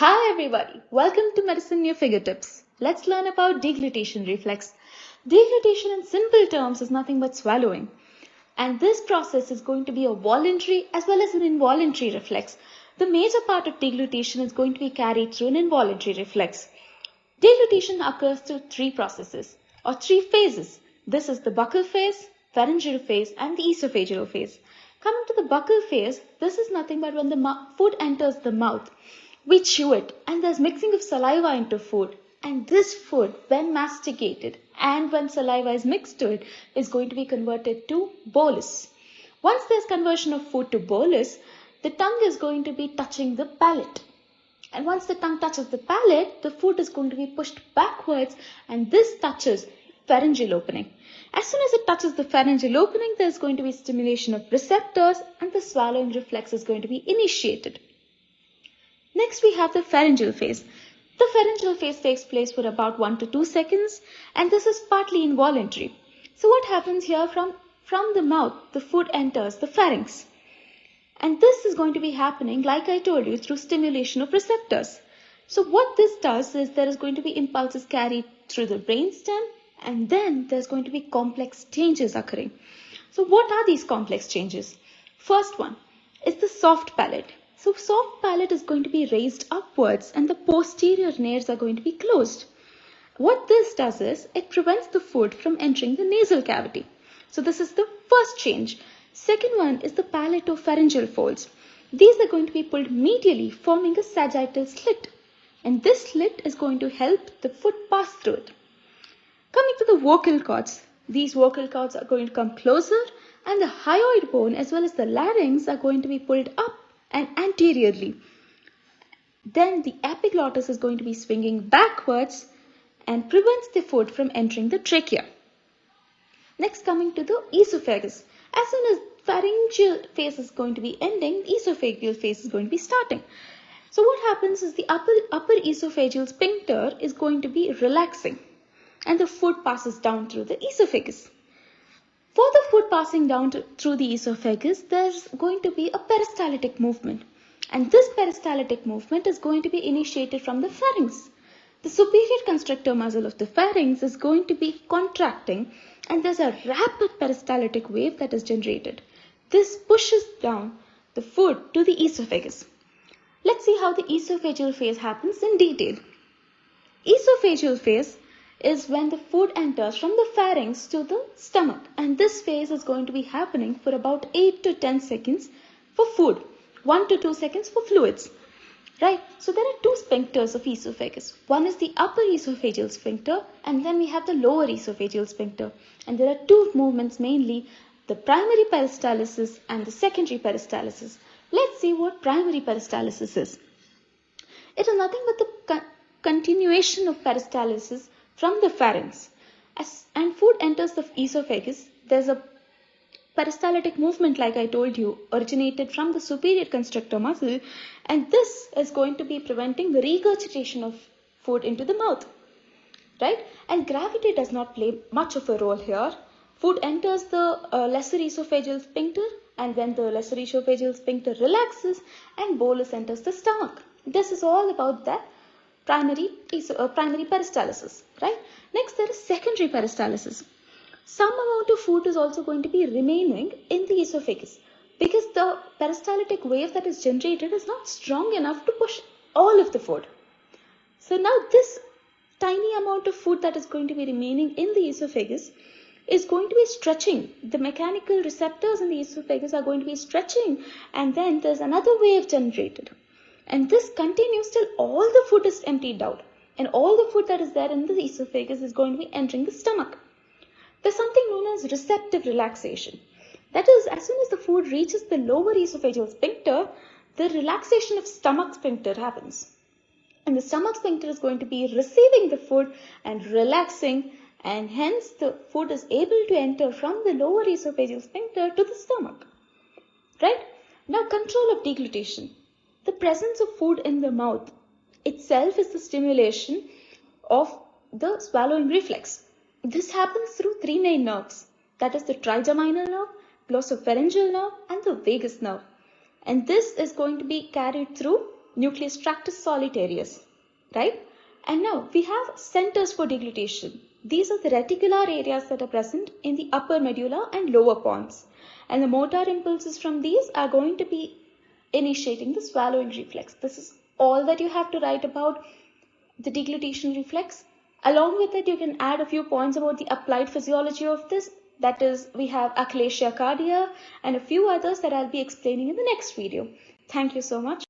Hi everybody, welcome to Medicine Near Fingertips. Let's learn about deglutition reflex. Deglutition in simple terms is nothing but swallowing. And this process is going to be a voluntary as well as an involuntary reflex. The major part of deglutition is going to be carried through an involuntary reflex. Deglutition occurs through three processes or three phases. This is the buccal phase, pharyngeal phase and the esophageal phase. Coming to the buccal phase, this is nothing but when the food enters the mouth. We chew it and there's mixing of saliva into food, and this food, when masticated and when saliva is mixed to it, is going to be converted to bolus. Once there's conversion of food to bolus, the tongue is going to be touching the palate. And once the tongue touches the palate, the food is going to be pushed backwards and this touches pharyngeal opening. As soon as it touches the pharyngeal opening, there's going to be stimulation of receptors and the swallowing reflex is going to be initiated. Next, we have the pharyngeal phase. The pharyngeal phase takes place for about 1 to 2 seconds and this is partly involuntary. So what happens here from the mouth, the food enters the pharynx. And this is going to be happening, like I told you, through stimulation of receptors. So what this does is there is going to be impulses carried through the brainstem and then there's going to be complex changes occurring. So what are these complex changes? First one is the soft palate. So soft palate is going to be raised upwards and the posterior nares are going to be closed. What this does is it prevents the food from entering the nasal cavity. So this is the first change. Second one is the palatopharyngeal folds. These are going to be pulled medially, forming a sagittal slit. And this slit is going to help the food pass through it. Coming to the vocal cords. These vocal cords are going to come closer and the hyoid bone as well as the larynx are going to be pulled up and anteriorly. Then the epiglottis is going to be swinging backwards and prevents the food from entering the trachea. Next, coming to the esophagus. As soon as pharyngeal phase is going to be ending, the esophageal phase is going to be starting. So what happens is the upper esophageal sphincter is going to be relaxing and the food passes down through the esophagus. For the food passing down through the esophagus, there's going to be a peristaltic movement. And this peristaltic movement is going to be initiated from the pharynx. The superior constrictor muscle of the pharynx is going to be contracting and there's a rapid peristaltic wave that is generated. This pushes down the food to the esophagus. Let's see how the esophageal phase happens in detail. Esophageal phase is when the food enters from the pharynx to the stomach, and this phase is going to be happening for about 8 to 10 seconds for food, 1 to 2 seconds for fluids. Right? So there are two sphincters of esophagus. One is the upper esophageal sphincter and then we have the lower esophageal sphincter. And there are two movements mainly, the primary peristalsis and the secondary peristalsis. Let's see what primary peristalsis is. It is nothing but the continuation of peristalsis from the pharynx. And food enters the esophagus, there's a peristaltic movement, like I told you, originated from the superior constrictor muscle, and this is going to be preventing the regurgitation of food into the mouth. Right? And gravity does not play much of a role here. Food enters the lesser esophageal sphincter and then the lesser esophageal sphincter relaxes and bolus enters the stomach. This is all about that primary peristalsis, right? Next, there is secondary peristalsis. Some amount of food is also going to be remaining in the esophagus because the peristaltic wave that is generated is not strong enough to push all of the food. So now this tiny amount of food that is going to be remaining in the esophagus is going to be stretching. The mechanical receptors in the esophagus are going to be stretching and then there's another wave generated. And this continues till all the food is emptied out. And all the food that is there in the esophagus is going to be entering the stomach. There's something known as receptive relaxation. That is, as soon as the food reaches the lower esophageal sphincter, the relaxation of stomach sphincter happens. And the stomach sphincter is going to be receiving the food and relaxing, and hence the food is able to enter from the lower esophageal sphincter to the stomach. Right? Now, control of deglutition. The presence of food in the mouth itself is the stimulation of the swallowing reflex. This happens through three main nerves, that is the trigeminal nerve, glossopharyngeal nerve and the vagus nerve. And this is going to be carried through nucleus tractus solitarius, right? And now we have centers for deglutition. These are the reticular areas that are present in the upper medulla and lower pons. And the motor impulses from these are going to be initiating the swallowing reflex. This is all that you have to write about the deglutition reflex. Along with it, you can add a few points about the applied physiology of this. That is, we have achalasia cardia and a few others that I'll be explaining in the next video. Thank you so much.